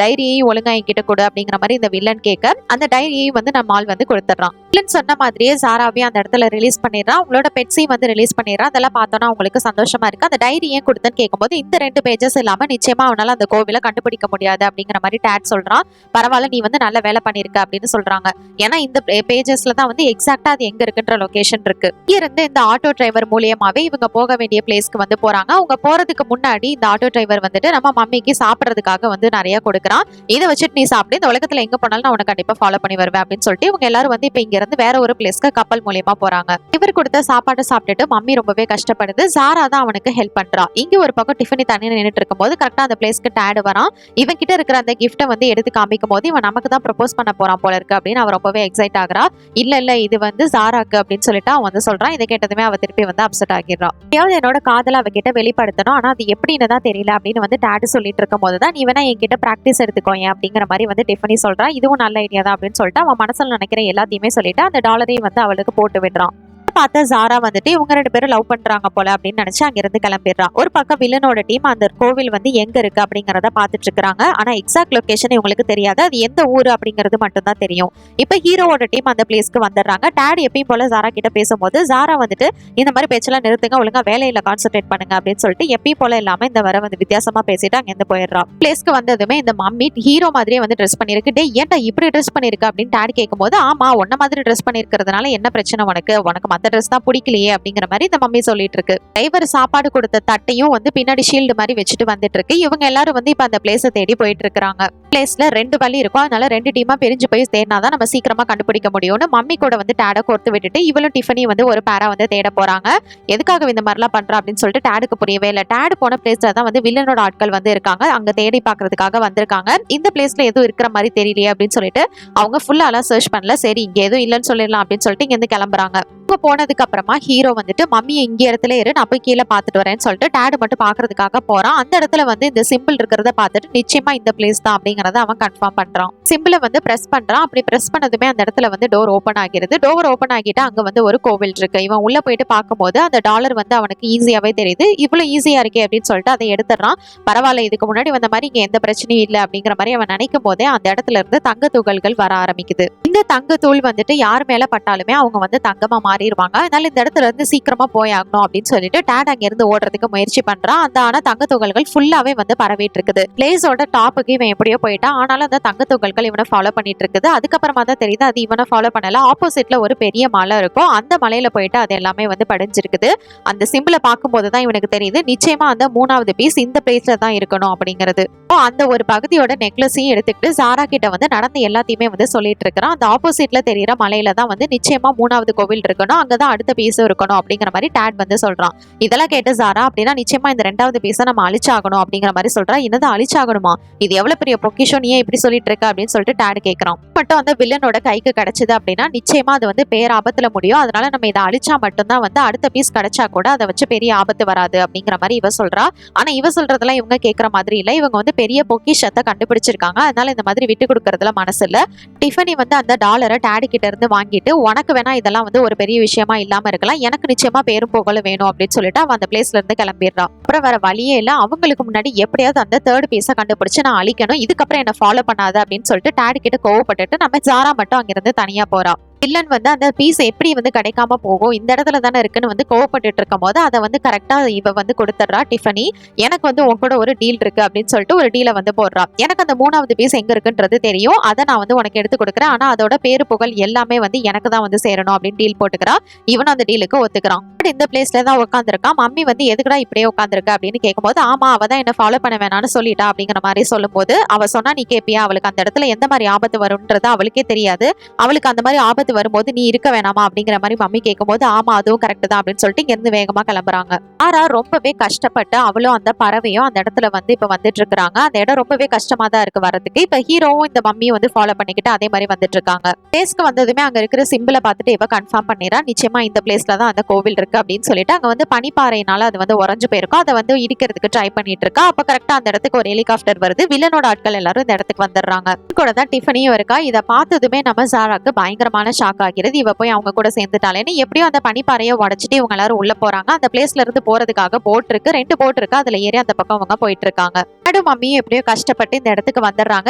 டைரியையும் ஒழுங்கா என்கிட்ட கொடு அப்படிங்கிற மாதிரி இந்த வில்லன் கேட்க அந்த டைரியையும் வந்து நம்ம ஆள் வந்து கொடுத்துட்றான். வில்லன் சொன்ன மாதிரியே சாராவையும் அந்த இடத்துல ரிலீஸ் பண்ணிடுறான். உங்களோட பெட்ஸையும் வந்து ரிலீஸ் பண்ணிடுறான். அதெல்லாம் பார்த்தோன்னா உங்களுக்கு சந்தோஷமா இருக்கு. அந்த டைரி ஏன் கொடுத்தன்னு கேட்கும்போது இந்த 2 பேஜஸ் இல்லாம நிச்சயமா அவனால அந்த கோவிலை கண்டுபிடிக்க முடியாது அப்படிங்கிற மாதிரி டேட் சொல்றான். பரவாயில்ல, நீ வந்து நல்ல வேலை பண்ணிருக்க அப்படின்னு சொல்றாங்க. ஏன்னா இந்த பேஜஸ்ல தான் வந்து எக்ஸாக்டா அது எங்க இருக்குன்ற லொகேஷன் இருக்கு. இங்க இருந்து இந்த ஆட்டோ டிரைவர் மூலியமாவே இவங்க போக வேண்டிய பிளேஸ்க்கு வந்து போறாங்க. அவங்க போறதுக்கு முன்னாடி இந்த ஆட்டோ டிரைவர் வந்துட்டு நம்ம மம்மிக்கு சாப்பிடறதுக்காக வந்து நிறைய கொடுக்குறான். இதை வச்சுட்டு நீ சாப்பிட்டு இந்த உலகத்துல எங்க போனாலும் நான் உனக்கு கண்டிப்பா ஃபாலோ பண்ணி வருவேன் அப்படின்னு சொல்லிட்டு இவங்க எல்லாரும் வந்து இப்ப இங்க இருந்து வேற ஒரு பிளேஸ்க்கு கப்பல் மூலியமா போறாங்க. இவர் கொடுத்த சாப்பாட்டை சாப்பிட்டுட்டு மம்மி ரொம்பவே கஷ்டப்படுது. சாரா தான் அவனுக்கு ஹெல்ப் பண்றா. இங்க ஒரு பக்கம் டிஃபனி தண்ணி நின்னுட்டு இருக்கும்போது கரெக்டா அந்த பிளேஸ்க்கு டேட் வரான். இவன் கிட்ட இருக்கிற அந்த கிஃப்ட்டை வந்து எடுத்து காமிக்கும் போது இவன் நமக்கு தான் ப்ரொபோஸ் பண்ண போறான் போல இருக்கு அப்படின்னு அவன் ரொம்பவே எக்ஸைட் ஆகுறா. இல்ல இது வந்து சாராக்கு அப்படின்னு சொல்லிட்டு அவன் வந்து சொல்றான். இதை கேட்டதுமே அவ திருப்பி வந்து அப்செட் ஆகிடுறான். எப்படியாவது என்னோட காதல அவகிட்ட வெளிப்படுத்தணும், ஆனா அது எப்படின்னு தான் தெரியல அப்படின்னு வந்து டேட் சொல்லிட்டு இருக்கும் போதுதான் நீ வேணா என்கிட்ட பிராக்டிஸ் எடுத்துக்கோங்க அப்படிங்கிற மாதிரி வந்து டிஃபனி சொல்றா. இதுவும் நல்ல ஐடியா தான் அப்படின்னு சொல்லிட்டு அவன் மனசுல நினைக்கிற எல்லாத்தையுமே சொல்லிட்டு அந்த டாலரையும் வந்து அவளுக்கு போட்டு விடுறான். பார்த்த சாரா வந்துட்டு இவங்க 2 பேரும் லவ் பண்றாங்க போல அப்படின்னு நினைச்சு அங்கிருந்து கிளம்பிடுறான். ஒரு பக்கம் வில்லனோட டீம் அந்த கோவில் வந்து எங்க இருக்கு அப்படிங்கறத பாத்துட்டு இருக்காங்க. ஆனா எக்ஸாக்ட் லொகேஷன் இவங்களுக்கு தெரியாது. அது எந்த ஊரு அப்படிங்கிறது மட்டும் தான் தெரியும். இப்ப ஹீரோவோட டீம் அந்த பிளேஸ்க்கு வந்துடுறாங்க. டேட் எப்பயும் போல சாரா கிட்ட பேசும்போது சாரா வந்துட்டு இந்த மாதிரி பேச்செல்லாம் நிறுத்துங்க, ஒழுங்கா வேலையில கான்சென்ட்ரேட் பண்ணுங்க அப்படின்னு சொல்லிட்டு எப்பயும் போல இல்லாம இந்த வர வந்து வித்தியாசமா பேசிட்டு அங்கிருந்து போயிடுறான். பிளேஸ்க்கு வந்ததுமே இந்த மம்மி ஹீரோ மாதிரியே வந்து ட்ரெஸ் பண்ணிருக்கு. டே ஏன்டா இப்படி ட்ரெஸ் பண்ணிருக்கு அப்படின்னு டேட் கேட்கும்போது ஆமா உன்ன மாதிரி ட்ரெஸ் பண்ணிருக்கிறதுனால என்ன பிரச்சனை உனக்கு மத்த ட்ரெஸ் தான் பிடிக்கலையே அப்படிங்கிற மாதிரி இந்த மம்மி சொல்லிட்டு இருக்கு. டிரைவர் சாப்பாடு கொடுத்த தட்டையும் வந்து பின்னாடி ஷீல்டு மாதிரி வச்சுட்டு வந்துட்டு இருக்கு. இவங்க எல்லாரும் வந்து இப்ப அந்த பிளேஸை தேடி போயிட்டு இருக்காங்க. பிளேஸ்ல 2 வழி இருக்கும், அதனால 2 டீமா பிரிஞ்சு போய் தேடினாதான் நம்ம சீக்கிரமா கண்டுபிடிக்க முடியும்னு மம்மி கூட வந்து டேடை கோர்த்து விட்டுட்டு இவளும் டிஃபனி வந்து ஒரு பேரா வந்து தேட போறாங்க. எதுக்காக இந்த மாதிரிலாம் பண்றா அப்படின்னு சொல்லிட்டு டேடுக்கு புரியவே இல்லை. டேடு போன பிளேஸ்ல தான் வந்து வில்லனோட ஆட்கள் வந்து இருக்காங்க, அங்க தேடி பாக்குறதுக்காக வந்திருக்காங்க. இந்த பிளேஸ்ல எதுவும் இருக்கிற மாதிரி தெரியலையே அப்படின்னு சொல்லிட்டு அவங்க ஃபுல்லாலாம் சர்ச் பண்ணல. சரி இங்க எதுவும் இல்லைன்னு சொல்லிடலாம் அப்படின்னு சொல்லிட்டு இங்க இருந்து கிளம்புறாங்க. இவங்க போனதுக்கு அப்புறமா ஹீரோ வந்துட்டு மம்மியை இங்க இடத்துல இரு, நான் போய் கீழே பார்த்துட்டு வரேன்னு சொல்லிட்டு டேடு மட்டும் பாக்குறதுக்காக போறான். அந்த இடத்துல வந்து இந்த சிம்பிள் இருக்கிறத பார்த்துட்டு நிச்சயமா இந்த பிளேஸ் தான் அப்படிங்கறத அவன் கன்ஃபார்ம் பண்றான். சிம்பிளை வந்து பிரஸ் பண்றான். அப்படி பிரஸ் பண்ணதுமே அந்த இடத்துல வந்து டோர் ஓபன் ஆகிறது. டோர் ஓபன் ஆகிட்டு அங்க வந்து ஒரு கோவில் இருக்கு. இவன் உள்ள போயிட்டு பார்க்கும்போது அந்த டாலர் வந்து அவனுக்கு ஈஸியாவே தெரியுது. இவ்வளவு ஈஸியா இருக்கே அப்படின்னு சொல்லிட்டு அதை எடுத்துறான். பரவாயில்ல, இதுக்கு முன்னாடி வந்த மாதிரி இங்க எந்த பிரச்சனையும் இல்லை அப்படிங்கிற மாதிரி அவன் நினைக்கும் போதே அந்த இடத்துல இருந்து தங்க துகள்கள் வர ஆரம்பிக்குது. இந்த தங்க தூள் வந்துட்டு யார் மேல பட்டாலுமே அவங்க வந்து தங்கமா மாறிடுவாங்க. அதனால இந்த இடத்துல இருந்து சீக்கிரமா போயாகணும் அப்படின்னு சொல்லிட்டு டேட் அங்க இருந்து ஓடுறதுக்கு முயற்சி பண்றான். அந்த ஆனா தங்க துகள்கள் ஃபுல்லாவே வந்து பரவிட்டு இருக்குது. பிளேஸோட டாப்புக்கு இவன் எப்படியோ போயிட்டான். ஆனாலும் அந்த தங்க துகள்கள் இவனை ஃபாலோ பண்ணிட்டு இருக்குது. அதுக்கப்புறமா தான் தெரியுது அது இவனை ஃபாலோ பண்ணல. ஆப்போசிட்ல ஒரு பெரிய மலை இருக்கும், அந்த மலையில போயிட்டு அது எல்லாமே வந்து படிஞ்சிருக்குது. அந்த சிம்பிளை பார்க்கும்போது தான் இவனுக்கு தெரியுது நிச்சயமா அந்த 3வது பீஸ் இந்த பிளேஸ்ல தான் இருக்கணும் அப்படிங்கிறது. அந்த ஒரு பகுதியோட நெக்லஸையும் எடுத்துக்கிட்டு சாரா கிட்ட வந்து நடந்த எல்லாத்தையுமே வந்து சொல்லிட்டு இருக்கிறான். அந்த ஆப்போசிட்ல தெரியுற மலையில தான் வந்து நிச்சயமா 3வது கோவில் இருக்கணும், அங்கதான் அடுத்த பீஸும் இருக்கணும் அப்படிங்கிற மாதிரி டேட் வந்து சொல்றான். இதெல்லாம் கேட்டு சாரா அப்படின்னா நிச்சயமா இந்த 2வது பீஸை நம்ம அழிச்சாகணும் அப்படிங்கிற மாதிரி சொல்றான். என்னது அழிச்சாகணுமா, இது எவ்வளவு பெரிய பொக்கிஷம், நீ இப்படி சொல்லிட்டு இருக்க அப்படின்னு சொல்லிட்டு டேட் கேட்கறான். மட்டும் அந்த வில்லனோட கைக்கு கிடைச்சது அப்படின்னா நிச்சயமா அது வந்து பேராபத்துல முடியும். அதனால நம்ம இதை அழிச்சா மட்டும்தான் வந்து அடுத்த பீஸ் கிடைச்சா கூட அதை வச்சு பெரிய ஆபத்து வராது அப்படிங்கிற மாதிரி இவ சொல்றா. ஆனா இவ சொல்றதெல்லாம் இவங்க கேட்கற மாதிரி இல்ல. இவங்க வந்து பெரிய பொக்கிஷத்தை கண்டுபிடிச்சிருக்காங்க, அதனால இந்த மாதிரி விட்டு கொடுக்கறதுல மனசு இல்ல. டிஃபனி வந்து அந்த டாலரை டேடி கிட்ட இருந்து வாங்கிட்டு உனக்கு வேணா இதெல்லாம் வந்து ஒரு பெரிய விஷயமா இல்லாம இருக்கலாம், எனக்கு நிச்சயமா பேரும் புகழும் வேணும் அப்படின்னு சொல்லிட்டு அவன் அந்த பிளேஸ்ல இருந்து கிளம்பிடுறான். அப்புறம் வேற வழியே இல்ல, அவங்களுக்கு முன்னாடி எப்படியாவது அந்த 3rd பீஸை கண்டுபிடிச்சு நான் அழிக்கணும், இதுக்கப்புறம் என்ன ஃபாலோ பண்ணாத அப்படின்னு சொல்லிட்டு டேடி கிட்ட கோவப்பட்டுட்டு நம்ம ஜாரா மட்டும் அங்கிருந்து தனியா போறா. வில்லன் வந்து அந்த பீஸ் எப்படி வந்து கிடைக்காம போகும், இந்த இடத்துல தானே இருக்குன்னு வந்து கோவப்பட்டு இருக்கும் போது அதை வந்து கரெக்டா இவ வந்து கொடுத்துட்றா. டிஃபனி எனக்கு வந்து உன் கூட ஒரு டீல் இருக்கு அப்படின்னு சொல்லிட்டு ஒரு டீலை வந்து போடுறா. எனக்கு அந்த 3வது பீஸ் எங்க இருக்குன்றது தெரியும், அதை நான் வந்து உனக்கு எடுத்து கொடுக்குறேன், ஆனா அதோட பேரு புகழ் எல்லாமே வந்து எனக்கு தான் வந்து சேரணும் அப்படின்னு டீல் போட்டுக்கிறா. இவனும் அந்த டீலுக்கு ஒத்துக்கிறான். இந்த பிளேஸ்ல தான் உட்காந்துருக்கான். மம்மி வந்து எதுக்குடா இப்படியே உட்காந்துருக்க அப்படின்னு கேட்கும்போது ஆமா அவ தான் என்ன ஃபாலோ பண்ண வேணாம்னு சொல்லிட்டா அப்படிங்கிற மாதிரி சொல்லும்போது அவ சொன்னா நீ கேப்பியா, அவளுக்கு அந்த இடத்துல எந்த மாதிரி ஆபத்து வரும்ன்றது அவளுக்கே தெரியாது, அவளுக்கு அந்த மாதிரி ஆபத்து வரும்போது நீ இருக்க வேணாமா அப்படிங்கிற மாதிரி மம்மி கேட்கும்போது ஆமா அதுவும் கரெக்ட் தான் அப்படின்னு சொல்லிட்டு இங்க இருந்து வேகமா கிளம்புறாங்க. ஆரா ரொம்பவே கஷ்டப்பட்டு அவளும் அந்த பறவையும் அந்த இடத்துல வந்து இப்ப வந்துட்டு இருக்காங்க. அந்த இடம் ரொம்பவே கஷ்டமா தான் இருக்கு வரதுக்கு. இப்ப ஹீரோவும் இந்த மம்மியும் வந்து ஃபாலோ பண்ணிக்கிட்டு அதே மாதிரி வந்துட்டு இருக்காங்க. பிளேஸ்க்கு வந்ததுமே அங்க இருக்கிற சிம்பிளை பார்த்துட்டு இவ கன்ஃபார்ம் பண்ணிடுறா, நிச்சயமா இந்த பிளேஸ்ல தான் அந்த கோவில் இருக்கு அப்படின்னு சொல்லிட்டு அங்க வந்து பனிப்பாறையினால அது வந்து உறைஞ்சு போயிருக்கும், அதை வந்து இடிக்கிறதுக்கு ட்ரை பண்ணிட்டு இருக்கா. அப்ப கரெக்டா அந்த இடத்துக்கு ஒரு ஹெலிகாப்டர் வருது. வில்லனோட ஆட்கள் எல்லாரும் இந்த இடத்துக்கு வந்துடுறாங்க. கூட தான் டிஃபனியும் இருக்கா. இதை பார்த்ததுமே நம்ம ஜாராக்கு பயங்கரமான ஷாக் ஆகிறது. இவ போய் அவங்க கூட சேர்ந்துட்டாலேன்னு எப்படியும் அந்த பனிப்பாறையை உடைச்சிட்டு இவங்க எல்லாரும் உள்ள போறாங்க. அந்த பிளேஸ்ல இருந்து போறதுக்காக போட் இருக்கு, 2 போட் இருக்கு, அதுல ஏறி அந்த பக்கம் அவங்க போயிட்டு இருக்காங்க. மம்மியும் எப்படியோ கஷ்டப்பட்டு இந்த இடத்துக்கு வந்துடுறாங்க.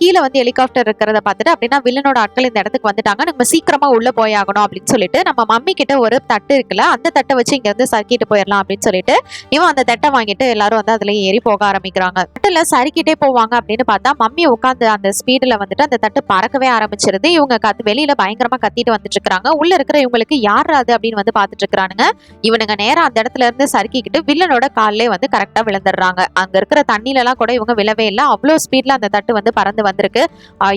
கீழே வந்து ஹெலிகாப்டர் இருக்கிறத பார்த்துட்டு அப்படின்னா வில்லனோட ஆட்கள் இந்த இடத்துக்கு வந்துட்டாங்க, நம்ம சீக்கிரமா உள்ள போயாகணும் அப்படின்னு சொல்லிட்டு நம்ம மம்மி கிட்ட ஒரு தட்டு இருக்குல்ல, அந்த தட்டை வச்சு இங்க இருந்து சறுக்கிட்டு போயிடலாம் அப்படின்னு சொல்லிட்டு இவன் அந்த தட்டை வாங்கிட்டு எல்லாரும் வந்து அதுல ஏறி போக ஆரம்பிக்கிறாங்க. தட்டுல சறுக்கிட்டே போவாங்க அப்படின்னு பார்த்தா மம்மி உட்காந்து அந்த ஸ்பீடுல வந்துட்டு அந்த தட்டு பறக்கவே ஆரம்பிச்சிருது. இவங்க வெளியில பயங்கரமா கத்திட்டு வந்துட்டு இருக்காங்க. உள்ள இருக்கிற இவங்களுக்கு யார் அது அப்படின்னு வந்து பாத்துட்டு இருக்கானுங்க. இவனுங்க நேரா அந்த இடத்துல இருந்து சறுக்கிக்கிட்டு வில்லனோட காலிலே வந்து கரெக்டா விழுந்துடுறாங்க. அங்க இருக்கிற தண்ணில எல்லாம் கூட இவங்க விழவே இல்லை, அவ்வளவு ஸ்பீட்ல அந்த தட்டு வந்து பறந்து வந்திருக்கு.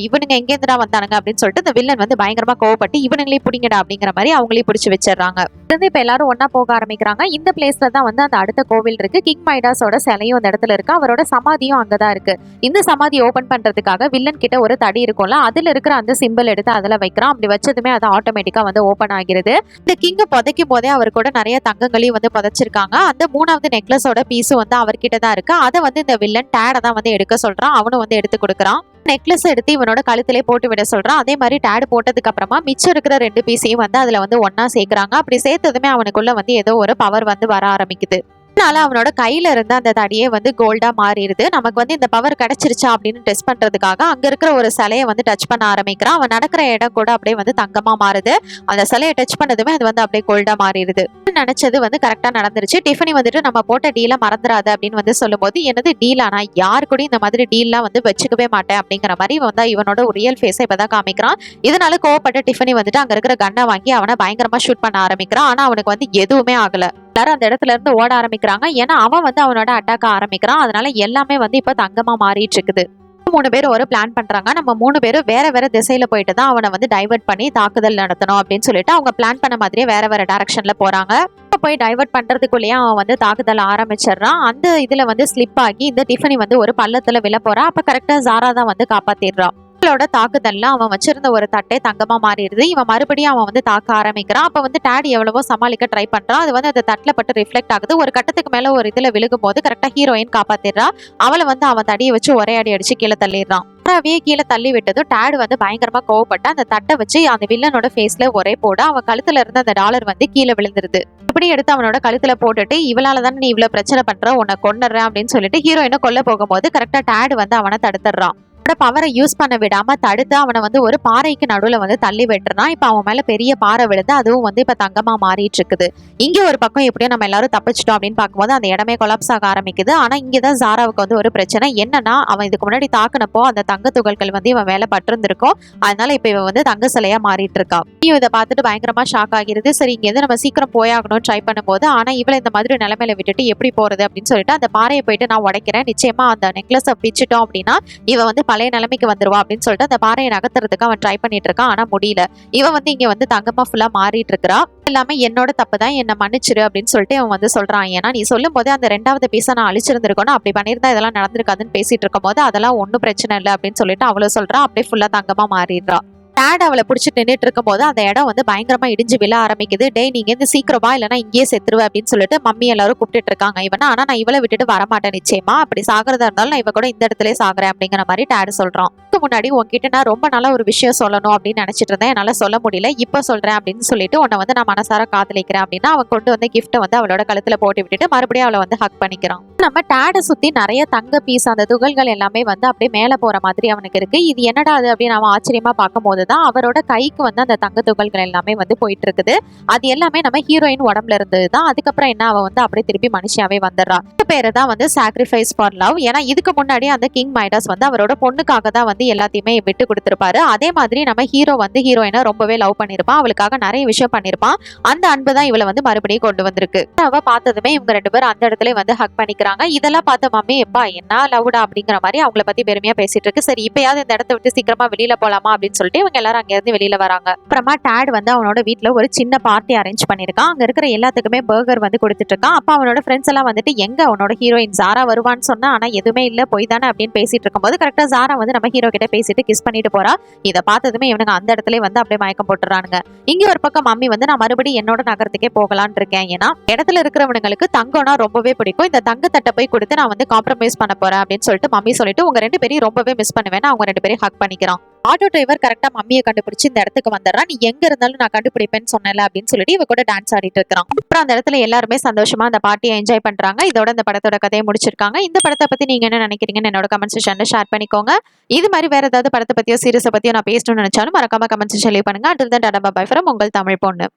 இவனுங்க எங்க இருந்துடா வந்தானுங்க அப்படின்னு சொல்லிட்டு இந்த வில்லன் வந்து பயங்கரமா கோவப்பட்டு இவனுங்களே பிடிங்கடா அப்படிங்கிற மாதிரி அவங்களே பிடிச்சு வச்சிடறாங்க. இப்ப எல்லாரும் ஒன்னா போக ஆரம்பிக்கிறாங்க. இந்த பிளேஸ்ல தான் வந்து அந்த அடுத்த கோவில் இருக்கு. கிங் மைடாஸோட சிலையும் அந்த இடத்துல இருக்கு, அவரோட சமாதியும் அங்கதான் இருக்கு. இந்த சமாதி ஓபன் பண்றதுக்காக வில்லன் கிட்ட ஒரு தடி இருக்கும்ல, அதுல இருக்கிற அந்த சிம்பிள் எடுத்து அதுல வைக்கிறான். அப்படி வச்சதுமே அது ஆட்டோமேட்டிக்கா வந்து ஓபன் ஆகிறது. இந்த கிங்க புதைக்கும் போதே அவர் கூட நிறைய தங்கங்களையும் வந்து புதைச்சிருக்காங்க. அந்த 3வது நெக்லஸோட பீஸும் வந்து அவர்கிட்ட தான் இருக்கு. அதை வந்து இந்த வில்லன் டேடை தான் வந்து எடுக்க சொல்றான். அவனும் வந்து எடுத்து கொடுக்குறான். நெக்லஸ் எடுத்து இவனோட கழுத்திலே போட்டு விட சொல்றான். அதே மாதிரி டேடு போட்டதுக்கு அப்புறமா மிச்சம் இருக்கிற 2 பீஸையும் வந்து அதுல வந்து ஒன்னா சேர்க்கிறாங்க. அப்படி சேர்த்ததுமே அவனுக்குள்ள வந்து ஏதோ ஒரு பவர் வந்து வர ஆரம்பிக்குது. அதனால அவனோட கையில இருந்து அந்த தடியே வந்து கோல்டா மாறிடுது. நமக்கு வந்து இந்த பவர் கிடைச்சிருச்சா அப்படின்னு டெஸ்ட் பண்றதுக்காக அங்க இருக்கிற ஒரு சிலையை வந்து டச் பண்ண ஆரம்பிக்கிறான். அவன் நடக்கிற இடம் கூட அப்படியே வந்து தங்கமா மாறுது. அந்த சிலையை டச் பண்ணதுமே அது வந்து அப்படியே கோல்டா மாறிடுது. நினைச்சது வந்து கரெக்டா நடந்துருச்சு. டிஃபனி வந்துட்டு நம்ம போட்ட டீல மறந்துடாத அப்படின்னு வந்து சொல்லும்போது, என்னது டீலானா? யாரு கூடயும் இந்த மாதிரி டீல்லாம் வந்து வச்சுக்கவே மாட்டேன் அப்படிங்கிற மாதிரி வந்து இவனோட ஒரு ரியல் ஃபேஸை இப்பதான் காமிக்கிறான். இதனால கோவப்பட்ட டிஃபனி வந்துட்டு அங்க இருக்கிற கன்னை வாங்கி அவனை பயங்கரமா ஷூட் பண்ண ஆரம்பிக்கிறான். ஆனா அவனுக்கு வந்து எதுவுமே ஆகல. எல்லாரும் அந்த இடத்துல இருந்து ஓட ஆரம்பிக்கிறாங்க. ஏன்னா அவன் வந்து அவனோட அட்டாக்க ஆரம்பிக்கிறான். அதனால எல்லாமே வந்து இப்ப தங்கமா மாறிட்டு இருக்குது. 3 பேரும் ஒரு பிளான் பண்றாங்க. நம்ம 3 பேரும் வேற வேற திசையில போயிட்டு தான் அவனை வந்து டைவர்ட் பண்ணி தாக்குதல் நடத்தணும் அப்படின்னு சொல்லிட்டு அவங்க பிளான் பண்ண மாதிரியே வேற வேற டைரக்ஷன்ல போறாங்க. போய் டைவர்ட் பண்றதுக்குள்ளேயே அவன் வந்து தாக்குதல் ஆரம்பிச்சிடுறான். அந்த இதுல வந்து ஸ்லிப் ஆகி இந்த டிஃபனி வந்து ஒரு பள்ளத்துல விழ போறா. அப்ப கரெக்டா ஜாரா தான் வந்து காப்பாத்திடுறான். அவளோட தாக்குதல்ல அவன் வச்சிருந்த ஒரு தட்டை தங்கமா மாறிடுது. இவன் மறுபடியும் அவன் வந்து தாக்க ஆரம்பிக்கிறான். அப்ப வந்து டாடி எவ்வளவோ சமாளிக்க ட்ரை பண்றான். அது வந்து அந்த தட்டுல பட்டு ரிஃப்ளெக்ட் ஆகுது. ஒரு கட்டத்துக்கு மேல ஒரு இதுல விழுகும் போது கரெக்டா ஹீரோயின் காப்பாத்திடுறா. அவளை வந்து அவன் தடியை வச்சு ஒரே அடி அடிச்சு கீழே தள்ளிடுறான். கீழே தள்ளி விட்டதும் டாட் வந்து பயங்கரமா கோவப்பட்டு அந்த தட்டை வச்சு அந்த வில்லனோட ஃபேஸ்ல ஒரே போட அவன் கழுத்துல இருந்த அந்த டாலர் வந்து கீழே விழுந்துருது. இப்படி எடுத்து அவனோட கழுத்துல போட்டுட்டு இவளால தானே நீ இவ்வளவு பிரச்சனை பண்ற, உன்னை கொன்னுறேன் அப்படின்னு சொல்லிட்டு ஹீரோயினை கொல்ல போகும்போது கரெக்டா டாட் வந்து அவனை தடுத்துடுறான். பவரை யூஸ் பண்ண விடாம தடுத்து அவனை வந்து ஒரு பாறைக்கு நடுவுல வந்து தள்ளி விட்டுறான். இப்ப அவன் மேல பெரிய பாறை விழுந்து அதுவும் வந்து இப்ப தங்கமா மாறிட்டு இருக்குது. இங்க ஒரு பக்கம் எப்படியோ நம்ம எல்லாரும் தப்பிச்சிட்டோம் அப்படின்னு பார்க்கும்போது அந்த இடமே கொலாப்ஸ் ஆக ஆரம்பிக்குது. ஆனா இங்கதான் ஜாராவுக்கு வந்து ஒரு பிரச்சனை என்னன்னா, அவன் இதுக்கு முன்னாடி தாக்குனப்போ அந்த தங்க துகள்கள் வந்து இவன் மேல பட்டிருந்திருக்கும். அதனால இப்ப இவன் வந்து தங்க சிலையா மாறிட்டு இருக்கான். இதை பார்த்துட்டு பயங்கரமா ஷாக் ஆகிறது. சரி இங்க இருந்து நம்ம சீக்கிரம் போயாகணும்னு ட்ரை பண்ணும்போது ஆனா இவளை இந்த மாதிரி நிலைமையில விட்டுட்டு எப்படி போறது அப்படின்னு சொல்லிட்டு அந்த பாறையை போயிட்டு நான் உடைக்கிறேன், நிச்சயமா அந்த நெக்லஸை பிச்சுட்டோம் அப்படின்னா இவன் வந்து பழைய நிலைமைக்கு வந்துருவா அப்படின்னு சொல்லிட்டு அந்த பாறையை நகர்த்துறதுக்கு அவன் ட்ரை பண்ணிட்டு இருக்கான். ஆனா முடியல. இவன் வந்து இங்க வந்து தங்கமா ஃபுல்லா மாறிட்டு இருக்கிறா. எல்லாமே என்னோட தப்பு தான், என்ன மன்னிச்சிரு அப்படின்னு சொல்லிட்டு அவன் வந்து சொல்றான். ஏன்னா நீ சொல்லும் போதே அந்த 2வது பீஸை நான் அழிச்சிருந்திருக்கணும், அப்படி பண்ணியிருந்தா இதெல்லாம் நடந்திருக்காதுன்னு பேசிட்டு இருக்கும் போது அதெல்லாம் ஒன்னும் பிரச்சனை இல்லை அப்படின்னு சொல்லிட்டு அவளை சொல்றா. அப்படியே ஃபுல்லா தங்கமா மாறிடுறா. டாட் அவளை பிடிச்சி நின்றுட்டு இருக்கும் போது அந்த இடம் வந்து பயங்கரமா இடிஞ்சு விழ ஆரம்பிக்குது. டேய் நீங்க இருந்து சீக்கிரமா இல்லைன்னா இங்கேயே செத்துருவேன் அப்படின்னு சொல்லிட்டு மம்மி எல்லாரும் கூப்பிட்டு இருக்காங்க இவனை. ஆனா நான் இவளை விட்டுட்டு வரமாட்டேன், நிச்சயமா அப்படி சாகிறதா இருந்தாலும் நான் இவ கூட இந்த இடத்துல சாகுறேன் அப்படிங்கிற மாதிரி டாட் சொல்றான். முன்னாடி உன்கிட்ட நான் ரொம்ப நாளா ஒரு விஷயம் சொல்லணும் அப்படின்னு நினைச்சிட்டு இருந்தேன், என்னால சொல்ல முடியல, இப்ப சொல்றேன் அப்படின்னு சொல்லிட்டு உன்னை வந்து நான் மனசார காதலிக்கிறேன் அப்படின்னா அவன் கொண்டு வந்து கிஃப்ட்டை வந்து அவளோட கழுத்துல போட்டு விட்டுட்டு மறுபடியும் அவளை வந்து ஹக் பண்ணிக்கிறான். நம்ம டாடை சுத்தி நிறைய தங்க பீஸ் அந்த துகள்கள் எல்லாமே வந்து அப்படியே மேல போற மாதிரி அவனுக்கு இருக்கு. இது என்னடா அது அப்படின்னு அவன் ஆச்சரியமா பார்க்கும் போதுதான் அவரோட கைக்கு வந்து அந்த தங்க துகள்கள் எல்லாமே வந்து போயிட்டு இருக்குது. அது எல்லாமே நம்ம ஹீரோயின் உடம்புல இருந்ததுதான். அதுக்கப்புறம் என்ன அவன் வந்து அப்படியே திருப்பி மனுஷியாவே வந்துடுறான். பேரு தான் வந்து சாக்ரிஃபைஸ் ஃபார் லவ். ஏன்னா இதுக்கு முன்னாடி அந்த கிங் மைடாஸ் வந்து அவரோட பொண்ணுக்காக தான் வந்து எல்லாத்தையுமே விட்டு கொடுத்திருப்பாரு. அதே மாதிரி நம்ம ஹீரோ வந்து ஹீரோயினை ரொம்பவே லவ் பண்ணிருப்பான், அவளுக்காக நிறைய விஷயம் பண்ணிருப்பான். அந்த அன்பு தான் இவளை வந்து மறுபடியும் கொண்டு வந்திருக்கு. அவ பார்த்ததுமே இவங்க 2 பேரும் அந்த இடத்துல வந்து ஹக் பண்ணிக்கிறாங்க. இதெல்லாம் பார்த்த மம்மி எப்பா என்ன லவ்டா அப்படிங்கிற மாதிரி அவங்கள பத்தி பெருமையா பேசிட்டு இருக்கு. சரி இப்பயாவது இந்த இடத்த விட்டு சீக்கிரமா வெளியில போலாமா அப்படின்னு சொல்லிட்டு இவங்க எல்லாரும் அங்க இருந்து வெளியில வராங்க. அப்புறமா டாட் வந்து அவனோட வீட்டுல ஒரு சின்ன பார்ட்டி அரேஞ்ச் பண்ணிருக்கான். அங்க இருக்கிற எல்லாத்துக்குமே பர்கர் வந்து கொடுத்துட்டு இருக்கான். அப்ப அவனோட ஃப்ரெண்ட்ஸ் எல்லாம் வந்துட்டு எங்க அவனோட ஹீரோயின் ஜாரா வருவான்னு சொன்னா ஆனா எதுவுமே இல்ல, போய் தானே அப்படின்னு பேசிட்டு இருக்கும்போது கரெக்டா ஜாரா வந்து நம்ம ஹீரோ கிட்ட பேசிட்டு கிஸ் பண்ணிட்டு போறா. இதை பார்த்ததுமே இவனுக்கு அந்த இடத்துல வந்து அப்படியே மயக்கம் போட்டுறானுங்க. இங்க ஒரு பக்கம் மம்மி வந்து நான் மறுபடியும் என்னோட நகரத்துக்கே போகலான் இருக்கேன், ஏன்னா இடத்துல இருக்கிறவனுங்களுக்கு தங்கம்னா ரொம்பவே பிடிக்கும், இந்த தங்க தட்டை போய் கொடுத்து நான் வந்து காம்ப்ரமைஸ் பண்ண போறேன் அப்படின்னு சொல்லிட்டு மம்மி சொல்லிட்டு உங்க 2 பேரையும் ரொம்பவே மிஸ் பண்ணுவேன் அவங்க 2 பேரையும் ஹக் பண்ணிக்கிறான். ஆட்டோ டிரைவர் கரெக்டா மம்மியை கண்டுபிடிச்சு இந்த இடத்துக்கு வந்துடுறான். நீ எங்க இருந்தாலும் நான் கண்டுபிடிப்பேன்னு சொன்னல அப்படின்னு சொல்லிட்டு இவ கூட டான்ஸ் ஆடிட்டு இருக்கிறான். அப்புறம் அந்த இடத்துல எல்லாருமே சந்தோஷமா அந்த பார்ட்டியை என்ஜாய் பண்றாங்க. இதோட இந்த படத்தோட கதையை முடிச்சிருக்காங்க. இந்த படத்தை பத்தி நீங்க என்ன நினைக்கிறீங்கன்னு என்னோட கமெண்ட் செக்ஷன்ல ஷேர் பண்ணிக்கோங்க. இது மாதிரி வேற ஏதாவது படத்தை பத்தியோ சீரிஸை பத்தியோ நான் பேசணும்னு நினைச்சாலும் மறக்காம கமெண்ட் செக்ஷன் லீவ் பண்ணுங்க. until then tata bye from உங்கள் தமிழ் பொண்ணு.